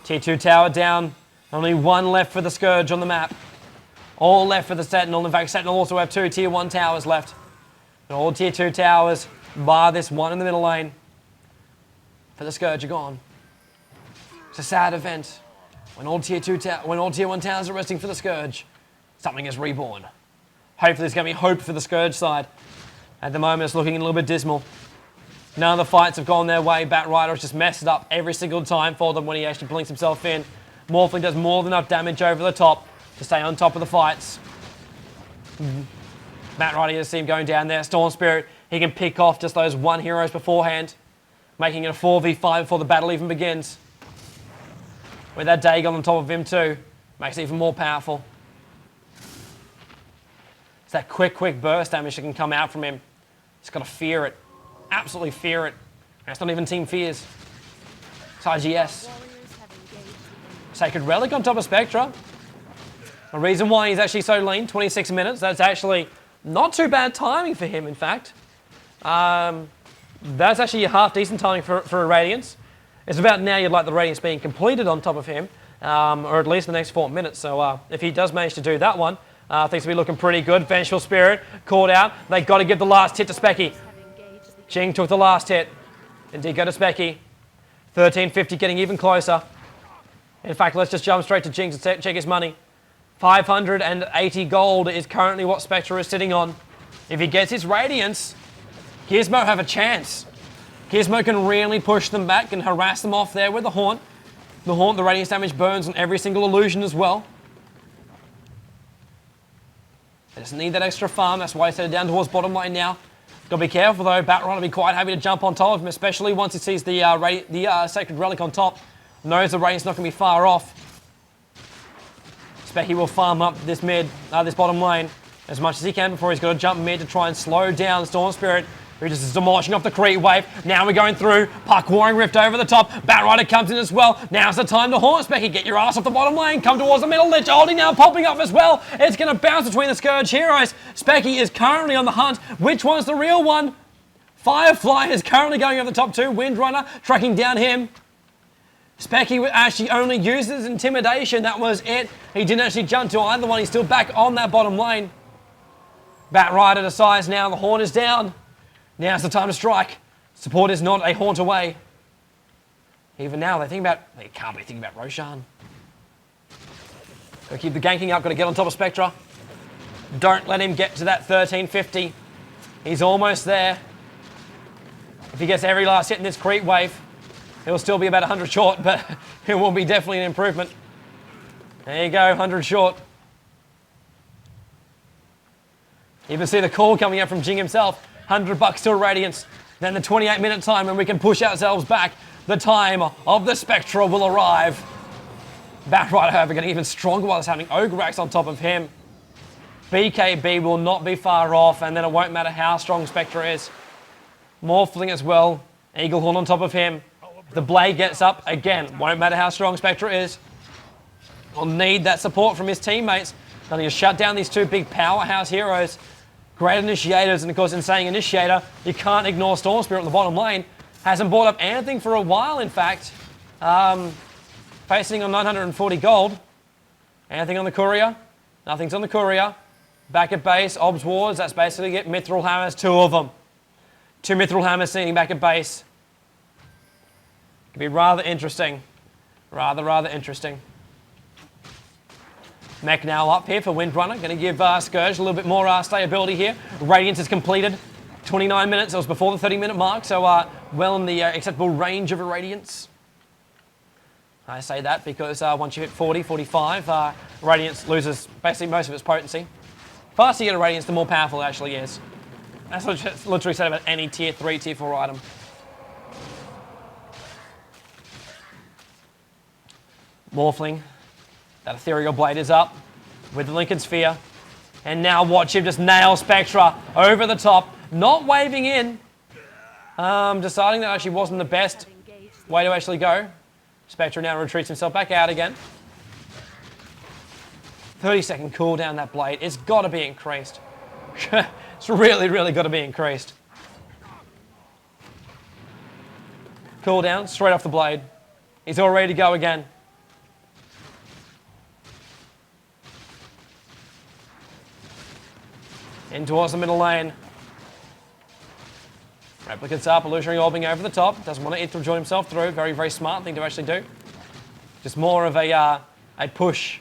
Tier 2 tower down. Only one left for the Scourge on the map. All left for the Sentinel. In fact, Sentinel also have 2 tier 1 towers left. And all tier 2 towers, bar this one in the middle lane. For the Scourge are gone. It's a sad event. When all tier 1 towers are resting for the Scourge, something is reborn. Hopefully there's going to be hope for the Scourge side. At the moment, it's looking a little bit dismal. None of the fights have gone their way. Batrider has just messed it up every single time for them when he actually blinks himself in. Morphling does more than enough damage over the top to stay on top of the fights. Batrider, you see him going down there. Storm Spirit, he can pick off just those one heroes beforehand, making it a 4v5 before the battle even begins. With that Dagon on top of him too, makes it even more powerful. It's that quick burst damage that can come out from him. He's got to fear it. Absolutely fear it. And it's not even Team Fears. It's IGS. Sacred Relic on top of Spectra. The reason why he's actually so lean, 26 minutes, that's actually not too bad timing for him, in fact. That's actually a half decent timing for a Radiance. It's about now you'd like the Radiance being completed on top of him, or at least the next 4 minutes. So if he does manage to do that one, things will be looking pretty good. Vengeful Spirit caught out. They got to give the last hit to Specky. Jing took the last hit. Indeed, go to Specky. 1350 getting even closer. In fact, let's just jump straight to Jing to check his money. 580 gold is currently what Spectre is sitting on. If he gets his Radiance, Gismo have a chance. Gismo can really push them back and harass them off there with the Haunt. The Haunt, the Radiance damage burns on every single illusion as well. They just need that extra farm. That's why he's headed down towards bottom lane now. Got to be careful though. Batrider will be quite happy to jump on top of him, especially once he sees the Sacred Relic on top. Knows the Radiance not going to be far off. Specky will farm up this this bottom lane as much as he can before he's got to jump mid to try and slow down Storm Spirit, who just is demolishing off the creep wave. Now we're going through. Puck Warring Rift over the top. Batrider comes in as well. Now's the time to haunt Specky. Get your ass off the bottom lane. Come towards the middle. Lich ulti now popping up as well. It's going to bounce between the Scourge heroes. Specky is currently on the hunt. Which one's the real one? Firefly is currently going over the top too. Windrunner tracking down him. Specky actually only uses Intimidation. That was it. He didn't actually jump to either one. He's still back on that bottom lane. Batrider decides now the Haunt is down. Now's the time to strike. Support is not a Haunt away. Even now, they can't be thinking about Roshan. Got to keep the ganking up. Got to get on top of Spectra. Don't let him get to that 1350. He's almost there. If he gets every last hit in this creep wave, he'll still be about 100 short, but it will be definitely an improvement. There you go, 100 short. You can see the call coming out from Jing himself. $100 to Radiance. Then the 28-minute time when we can push ourselves back. The time of the Spectra will arrive. Batrider, however, getting even stronger while it's having Ogreax on top of him. BKB will not be far off, and then it won't matter how strong Spectra is. Morphling as well. Eaglehorn on top of him. The blade gets up again. Won't matter how strong Spectra is. Will need that support from his teammates. Going to shut down these two big powerhouse heroes. Great initiators, and of course in saying initiator, you can't ignore Storm Spirit in the bottom lane. Hasn't bought up anything for a while, in fact. Facing on 940 gold. Anything on the courier? Nothing's on the courier. Back at base, Obs Wars, that's basically it. Mithril Hammers, 2 of them. 2 Mithril Hammers sitting back at base. Could be rather interesting. Rather interesting. Mech now up here for Windrunner. Going to give Scourge a little bit more stability here. Radiance is completed. 29 minutes. It was before the 30-minute mark, so well in the acceptable range of a Radiance. I say that because once you hit 40, 45, Radiance loses basically most of its potency. The faster you get a Radiance, the more powerful it actually is. That's literally said about any tier 3, tier 4 item. Morphling. That ethereal blade is up with the Lincoln Sphere. And now watch him just nail Spectra over the top. Not waving in. Deciding that actually wasn't the best way to actually go. Spectra now retreats himself back out again. 30-second cooldown, that blade. It's got to be increased. It's really got to be increased. Cooldown, straight off the blade. He's all ready to go again. In towards the middle lane. Replicates up, illusionary orbing over the top. Doesn't want to Ithril join himself through. Very smart thing to actually do. Just more of a push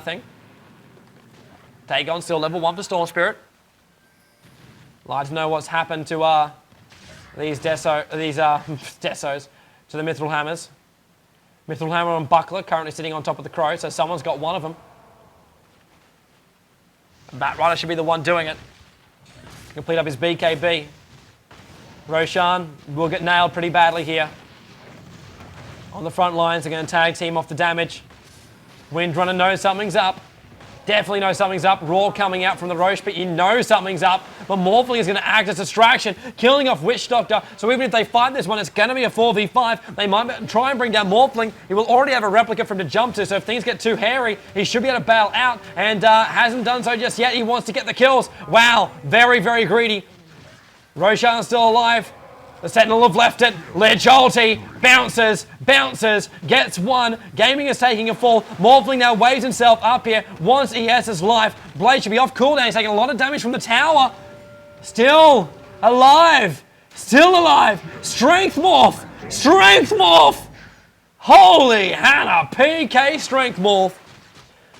thing. Dagon still level 1 for Storm Spirit. Like to know what's happened to these Desos, to the Mithril Hammers. Mithril Hammer and Buckler currently sitting on top of the Crow, so someone's got one of them. Batrider should be the one doing it. Complete up his BKB. Roshan will get nailed pretty badly here. On the front lines, they're going to tag team off the damage. Windrunner knows something's up. Definitely knows something's up. Raw coming out from the Roche, but you know something's up. But Morphling is going to act as a distraction, killing off Witch Doctor. So even if they fight this one, it's going to be a 4v5. They might try and bring down Morphling. He will already have a replica for him to jump to, so if things get too hairy, he should be able to bail out, and hasn't done so just yet. He wants to get the kills. Wow, very greedy. Roshan is still alive. The Sentinel have left it. Ledge ulti, bounces, gets one. Gaming is taking a fall. Morphling now waves himself up here. Wants ES's life. Blade should be off cooldown. He's taking a lot of damage from the tower. Still alive. Strength morph. Holy Hannah, PK strength morph.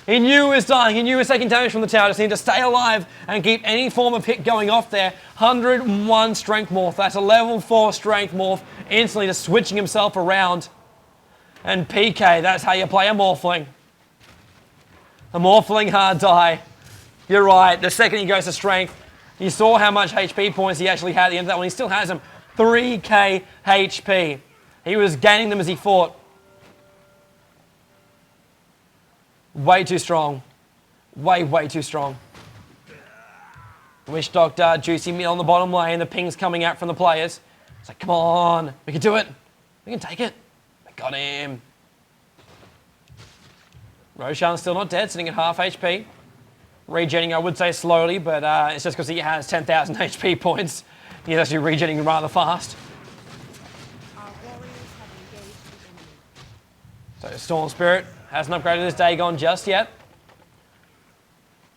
He knew he was dying. He knew he was taking damage from the tower. Just needed to stay alive and keep any form of hit going off there. 101 strength morph. That's a level 4 strength morph. Instantly just switching himself around. And PK, that's how you play a Morphling. A Morphling hard die. You're right. The second he goes to strength, you saw how much HP points he actually had at the end of that one. He still has them. 3k HP. He was gaining them as he fought. Way too strong. Way too strong. Witch Doctor, Juicy Meat on the bottom lane. The ping's coming out from the players. It's like, come on. We can do it. We can take it. We got him. Roshan's still not dead, sitting at half HP. Regenning, I would say, slowly, but it's just because he has 10,000 HP points. He's actually regenning rather fast. Our warriors have engaged the enemy. So Storm Spirit hasn't upgraded his Dagon just yet.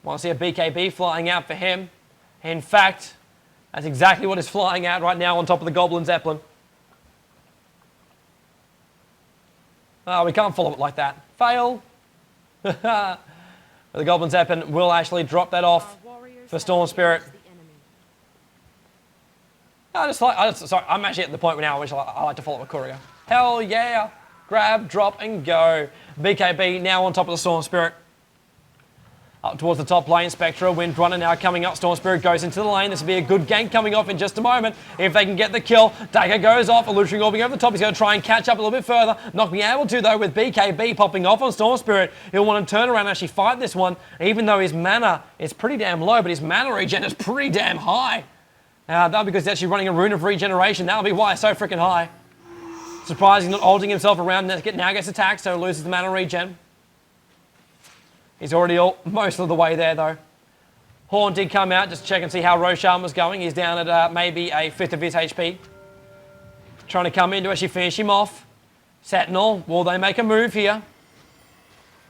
Want to see a BKB flying out for him. In fact, that's exactly what is flying out right now on top of the Goblin Zeppelin. Oh, we can't follow it like that. Fail. The Goblin Zeppelin will actually drop that off for Storm Spirit. I'm actually at the point now which I like to follow a courier. Hell yeah. Grab, drop, and go. BKB now on top of the Storm Spirit. Up towards the top lane, Spectra, Windrunner now coming up. Storm Spirit goes into the lane. This will be a good gank coming off in just a moment. If they can get the kill, Dagger goes off. Illusionary orbing over the top. He's going to try and catch up a little bit further. Not being able to, though, with BKB popping off on Storm Spirit. He'll want to turn around and actually fight this one, even though his mana is pretty damn low, but his mana regen is pretty damn high. That'll be because he's actually running a rune of regeneration. That'll be why it's so freaking high. Surprising, not ulting himself around, now gets attacked, so loses the mana regen. He's already most of the way there, though. Horn did come out just to check and see how Roshan was going. He's down at maybe a fifth of his HP. Trying to come in to actually finish him off. Sentinel, will they make a move here?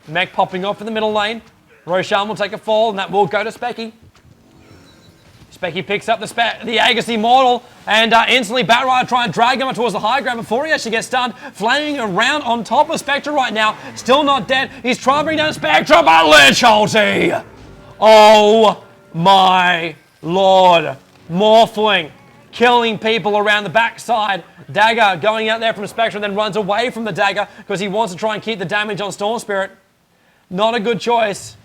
Mech popping off in the middle lane. Roshan will take a fall, and that will go to Specky. Specky picks up the Aegis Immortal, and instantly Batrider trying to drag him towards the high ground before he actually gets stunned. Flaming around on top of Spectre right now. Still not dead. He's trying to bring down Spectre, but Lich ulti! Oh my lord. Morphling, killing people around the backside. Dagger going out there from Spectre, and then runs away from the dagger because he wants to try and keep the damage on Storm Spirit. Not a good choice.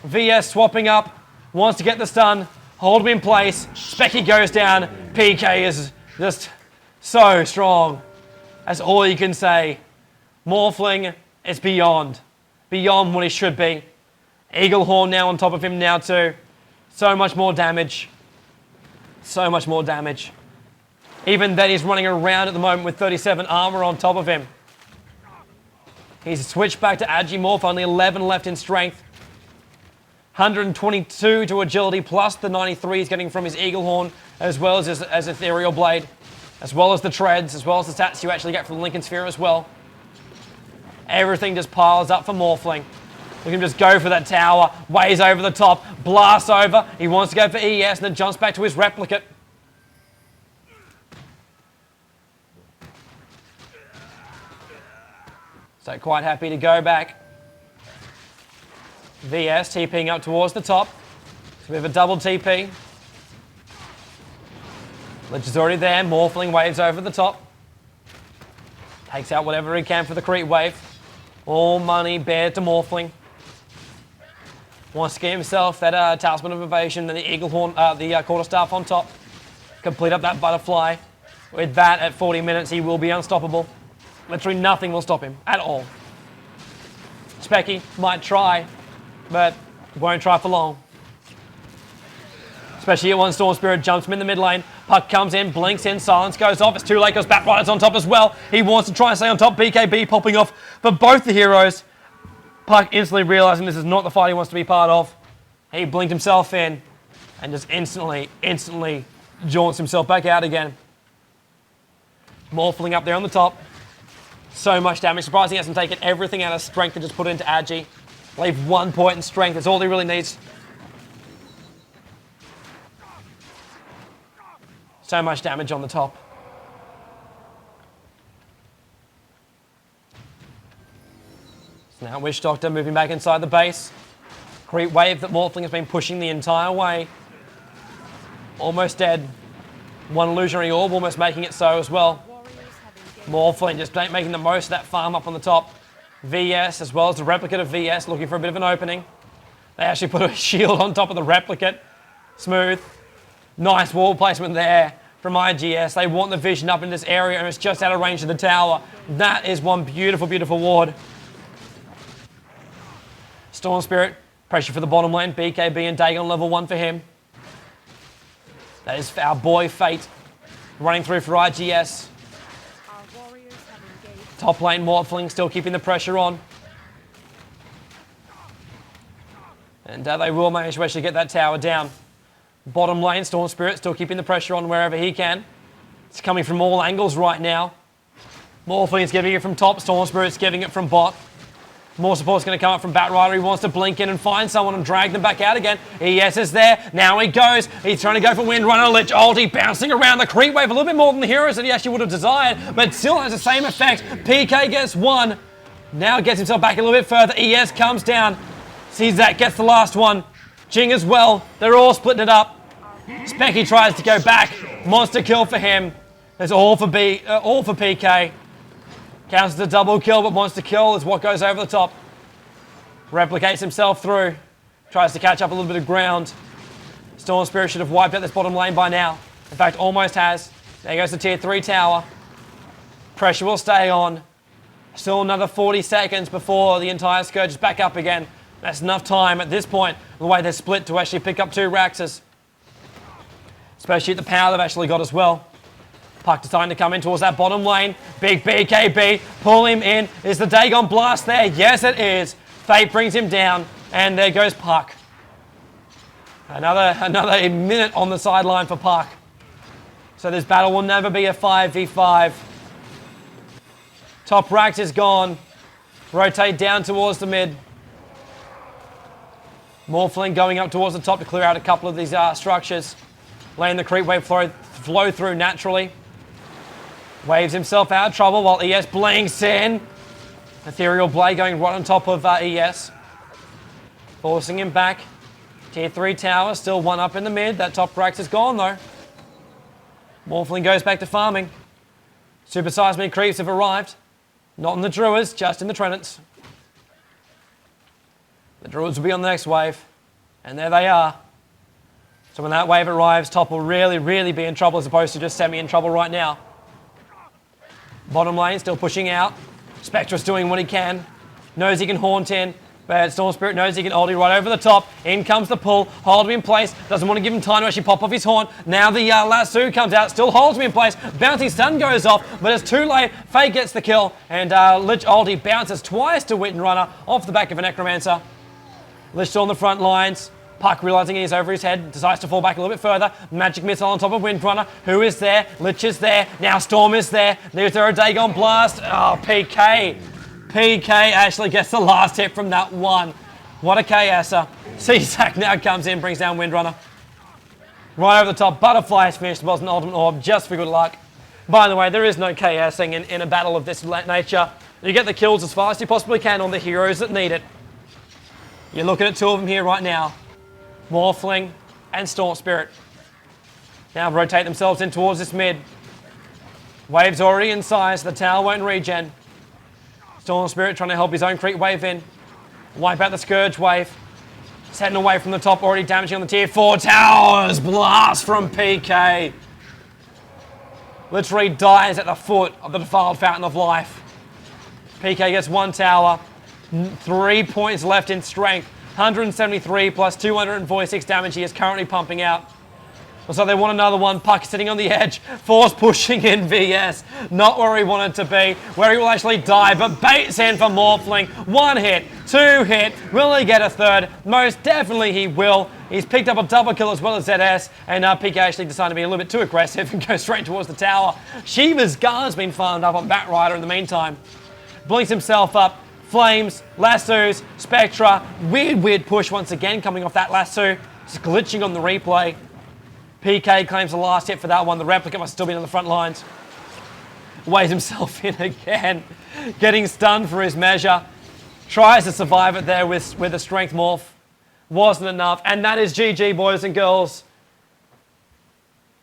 VS swapping up, wants to get the stun. Hold him in place. Specky goes down. PK is just so strong. That's all you can say. Morphling is beyond what he should be. Eaglehorn now on top of him now too. So much more damage. So much more damage. Even then he's running around at the moment with 37 armor on top of him. He's switched back to Agimorph, only 11 left in strength. 122 to agility, plus the 93 he's getting from his Eaglehorn, as well as his Ethereal Blade, as well as the treads, as well as the stats you actually get from the Lincoln Sphere as well. Everything just piles up for Morphling. Look at him just go for that tower, waves over the top, blasts over. He wants to go for ES and then jumps back to his replicate. So quite happy to go back. VS TPing up towards the top. So we have a double TP. Lich is already there. Morphling waves over the top. Takes out whatever he can for the creep wave. All money bared to Morphling. Wants to get himself that Talisman of Evasion and the Eaglehorn, the Quarterstaff on top. Complete up that butterfly. With that, at 40 minutes, he will be unstoppable. Literally nothing will stop him at all. Specky might try, but won't try for long. Especially at one Storm Spirit jumps him in the mid lane. Puck comes in, blinks in, silence goes off. It's too late because Batrider's on top as well. He wants to try and stay on top. BKB popping off for both the heroes. Puck instantly realizing this is not the fight he wants to be part of. He blinked himself in and just instantly jaunts himself back out again. Morphling up there on the top. So much damage. Surprised he hasn't taken everything out of strength and just put it into Agi. Leave 1 point in strength. That's all he really needs. So much damage on the top. So now Wish Doctor moving back inside the base. Creep wave that Morphling has been pushing the entire way. Almost dead. One illusionary orb almost making it so as well. Morphling just making the most of that farm up on the top. VS as well as the replicate of VS looking for a bit of an opening. They actually put a shield on top of the replicate. Smooth. Nice wall placement there from IGS. They want the vision up in this area and it's just out of range of the tower. That is one beautiful, beautiful ward. Storm Spirit, pressure for the bottom lane. BKB and Dagon level 1 for him. That is our boy Fate running through for IGS. Top lane Morphling still keeping the pressure on. And they will manage to actually get that tower down. Bottom lane, Storm Spirit still keeping the pressure on wherever he can. It's coming from all angles right now. Morphling's giving it from top, Storm Spirit's giving it from bot. More support's going to come up from Batrider. He wants to blink in and find someone and drag them back out again. ES is there. Now he goes. He's trying to go for Windrunner. Lich ulti bouncing around the creep wave a little bit more than the heroes that he actually would have desired, but still has the same effect. PK gets one. Now gets himself back a little bit further. ES comes down. Sees that, gets the last one. Jing as well. They're all splitting it up. Specky tries to go back. Monster kill for him. It's all for PK. Counts as a double kill, but Monster kill is what goes over the top. Replicates himself through. Tries to catch up a little bit of ground. Storm Spirit should have wiped out this bottom lane by now. In fact, almost has. There goes the tier 3 tower. Pressure will stay on. Still another 40 seconds before the entire Scourge is back up again. That's enough time at this point, the way they're split, to actually pick up 2 Raxes. Especially at the power they've actually got as well. Puck deciding to come in towards that bottom lane. Big BKB, pull him in. Is the Dagon Blast there? Yes, it is. Fate brings him down, and there goes Puck. Another minute on the sideline for Puck. So this battle will never be a 5v5. Top Rax is gone. Rotate down towards the mid. Morphling going up towards the top to clear out a couple of these structures. Letting the creep wave flow through naturally. Waves himself out of trouble while ES blinks in. Ethereal Blade going right on top of ES. Forcing him back. Tier 3 tower, still one up in the mid. That top Rax is gone though. Morphling goes back to farming. Super Seismic creeps have arrived. Not in the Druids, just in the Tridents. The Druids will be on the next wave. And there they are. So when that wave arrives, top will really, really be in trouble as opposed to just semi in trouble right now. Bottom lane still pushing out. Spectra's doing what he can. Knows he can haunt in. But Storm Spirit knows he can ulti right over the top. In comes the pull. Hold him in place. Doesn't want to give him time to actually pop off his horn. Now the lasso comes out. Still holds him in place. Bouncing stun goes off. But it's too late. Faye gets the kill. And Lich ulti bounces twice to Wittenrunner off the back of a Necromancer. Lich still on the front lines. Puck realizing he's over his head. Decides to fall back a little bit further. Magic Missile on top of Windrunner. Who is there? Lich is there. Now Storm is there. There's there a Dagon Blast. Oh, PK. PK actually gets the last hit from that one. What a KSer. C-Sack now comes in, brings down Windrunner. Right over the top. Butterfly is finished. Was an Ultimate Orb just for good luck. By the way, there is no KSing in a battle of this nature. You get the kills as fast as you possibly can on the heroes that need it. You're looking at two of them here right now. Morphling and Storm Spirit. Now rotate themselves in towards this mid. Wave's already in size. The tower won't regen. Storm Spirit trying to help his own creep wave in. Wipe out the Scourge wave. Setting away from the top, already damaging on the tier 4 towers. Blast from PK. Literally dies at the foot of the defiled fountain of life. PK gets one tower. 3 points left in strength. 173 plus 246 damage he is currently pumping out. So they want another one. Puck sitting on the edge. Force pushing in VS. Not where he wanted to be. Where he will actually die. But baits in for Morphling. 1 hit. 2 hit. Will he get a third? Most definitely he will. He's picked up a double kill as well as ZS. And PK actually decided to be a little bit too aggressive and go straight towards the tower. Shiva's Guard's been farmed up on Batrider in the meantime. Blinks himself up. Flames, lassos, Spectra. Weird push once again coming off that lasso. Just glitching on the replay. PK claims the last hit for that one. The Replicant must still be on the front lines. Weighs himself in again. Getting stunned for his measure. Tries to survive it there with a strength morph. Wasn't enough. And that is GG, boys and girls.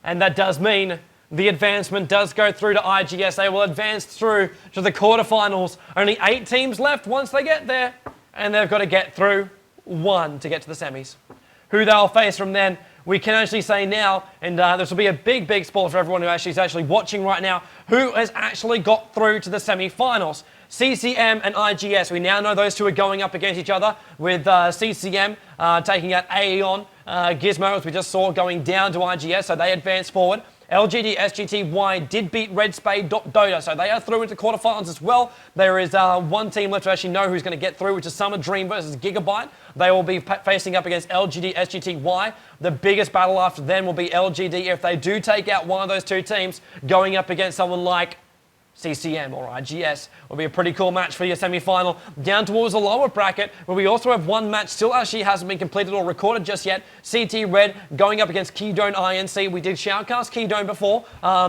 And that does mean the advancement does go through to IGS. They will advance through to the quarterfinals. Only 8 teams left once they get there. And they've got to get through 1 to get to the semis. Who they'll face from then, we can actually say now, and this will be a big spoiler for everyone who is actually watching right now, who has actually got through to the semi-finals. CCM and IGS, we now know those two are going up against each other, with CCM taking out Aeon, Gismo, as we just saw, going down to IGS, so they advance forward. LGD SGTY did beat Red Spade Dota, so they are through into quarterfinals as well. There is one team left to actually know who's going to get through, which is Summer Dream versus Gigabyte. They will be facing up against LGD SGTY. The biggest battle after them will be LGD if they do take out one of those two teams, going up against someone like CCM or IGS. Will be a pretty cool match for your semi-final. Down towards the lower bracket, where we also have one match still actually hasn't been completed or recorded just yet. CT Red going up against Keydome INC. We did shoutcast Keydome before.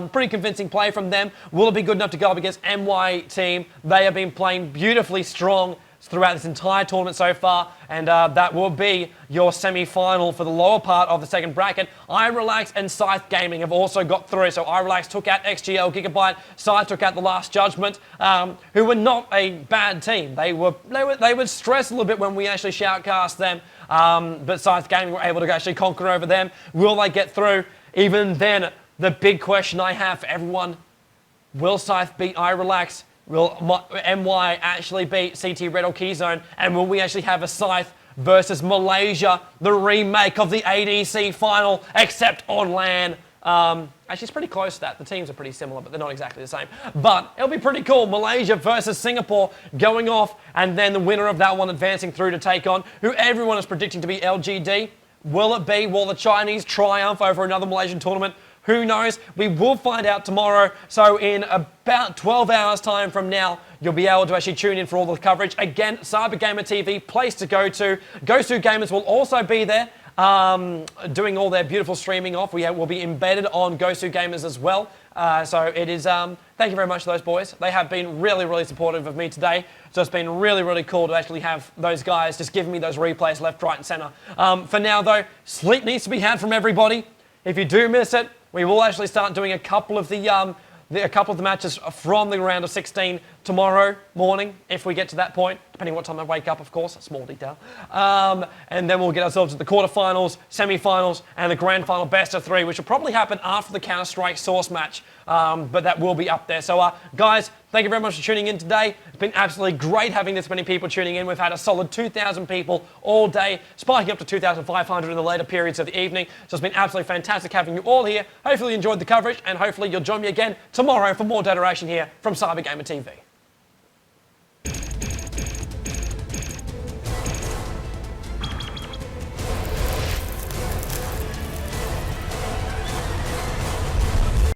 Pretty convincing play from them. Will it be good enough to go up against MY team? They have been playing beautifully strong throughout this entire tournament so far, and that will be your semi-final for the lower part of the second bracket. iRelax and Scythe Gaming have also got through, so iRelax took out XGL Gigabyte, Scythe took out The Last Judgment, who were not a bad team. They would stress a little bit when we actually shoutcast them, but Scythe Gaming were able to actually conquer over them. Will they get through? Even then, the big question I have for everyone, will Scythe beat iRelax? Will MY actually beat CT Red or Keyzone? And will we actually have a Scythe versus Malaysia, the remake of the ADC final, except on LAN? Actually, it's pretty close to that. The teams are pretty similar, but they're not exactly the same. But it'll be pretty cool. Malaysia versus Singapore going off, and then the winner of that one advancing through to take on who everyone is predicting to be LGD. Will it be? Will the Chinese triumph over another Malaysian tournament? Who knows? We will find out tomorrow. So in about 12 hours time from now, you'll be able to actually tune in for all the coverage. Again, CyberGamer TV, place to go to. Gosu Gamers will also be there doing all their beautiful streaming off. We will be embedded on Gosu Gamers as well. So it is, thank you very much to those boys. They have been really, really supportive of me today. So it's been really, really cool to actually have those guys just giving me those replays left, right and centre. For now though, sleep needs to be had from everybody. If you do miss it, we will actually start doing a couple of the matches from the round of 16 tomorrow morning, if we get to that point, depending on what time I wake up, of course, a small detail. And then we'll get ourselves to the quarterfinals, semi-finals, and the grand final best of 3, which will probably happen after the Counter-Strike Source match, but that will be up there. So, guys, thank you very much for tuning in today. It's been absolutely great having this many people tuning in. We've had a solid 2,000 people all day, spiking up to 2,500 in the later periods of the evening. So it's been absolutely fantastic having you all here. Hopefully you enjoyed the coverage, and hopefully you'll join me again tomorrow for more Dota action here from CyberGamer TV.